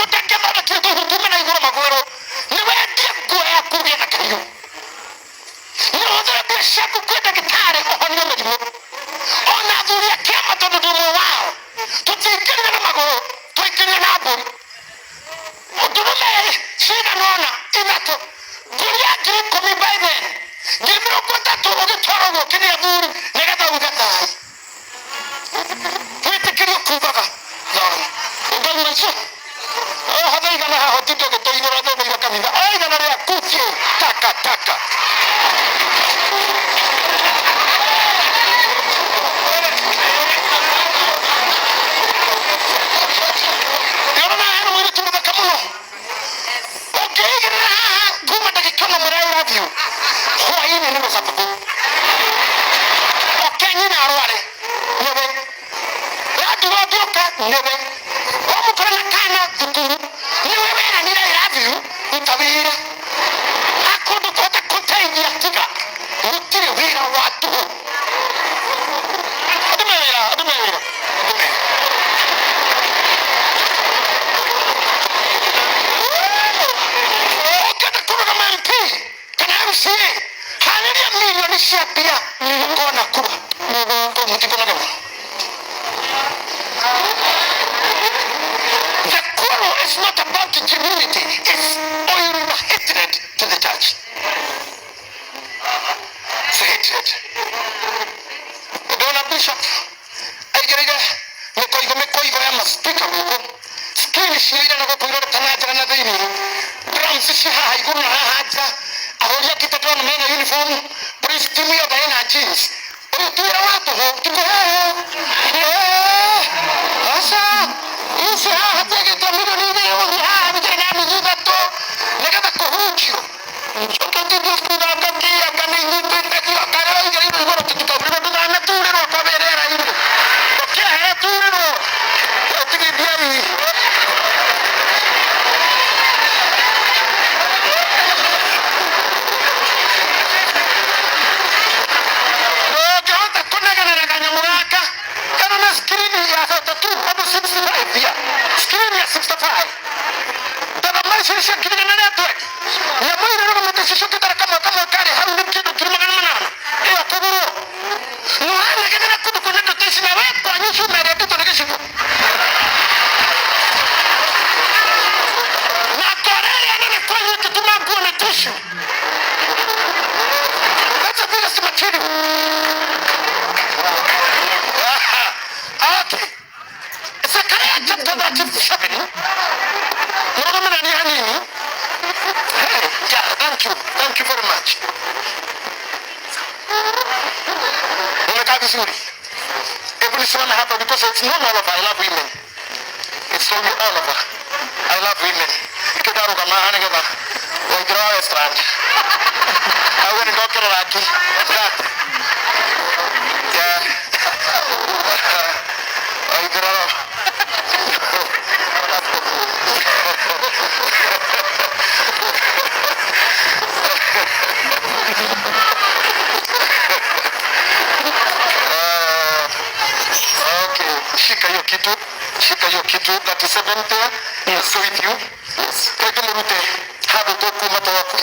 Tutenge mwana kitu hutume na igura magoro. Ni wewe nguo ya kuria na kayo. Ni odra biashara kwenda gitare ohonyo madimu. Ona dhuria kema tondumu wao. Tutikirira na magoro. Tuikirira na aburi. Utume shida nona inato. Dhuria kiko mi Biden. Gilmiro kota to ogitoro go kini aburi. Negata ugatai. Tuitikirira kubaga. Ndio mwanzo. Hata igana hotito ke toi ngora to mira kamida. Ai gana rea kutie taka taka. Yona hano mwiri tumba kamuno. Okay gana kuma take kama murai love you. Kwa hii ni msapaku. Okay ni na arware. Nebe. Ya duwa doka nebe. Omu kana kana tukuru. Ni wewe na nira love you. Utabira. Akodo kota kota ingia tiga. Utire wira watu. Adumera. Okada kuba kama MP. Kana MCA. Haleria milioni shapia. Ngona kuba. Ngo mtikona kama. The quarrel is not about the community. It's oiling the hatred to the church. It's a hatred. Dona Bishop, aigerega mekoigo ya maspika mugo. Skili shirira na kukuiro tanajara na dhini. Drums shiha iguna haja. Aholia kitatoa na mena uniform. Please timu ya daina jeans. Tuya watu ho. Tuko ho. Asa. Isi hata kita milioni ni vijana mijiba to. Negata kuhujio. Sokoto kuda kaki akani ngumbe takiwa karawa jaribu ngoro tutuka bila bila na turero kwa berera hivi. Okia he turero. Tiki biari. Jota kunega na kanyamuraka. Kana na skrini ya tatu hapo 65 pia. Skrini ya 65. Dada maisha ni skrini na network. Ya mwiri roho mtashisho kitara kama kare haru kitu kirumagana manana. Ewa kuburo. Nuhana kidana kudu kunendo tesi na wepo anyishu na retu tonekeshiku. Na korere anane kwa yu kituma nguo na tissue. That's the biggest material. Okay. Zakaria chapter 37. Mwana mwana ni hanini? Hey, yeah, thank you very much. Umekaa vizuri. Hebu nisimame hapa because it's not all of I love women. It's only all of I love women. Kidaru kama hana kama wagira restaurant. Awe ni doktor laki. That. Yeah. Wagira. Okay, shika hiyo kitu 37 there. Yes, so with you. Yes. Kwa hiyo mrute hapo toku mato wako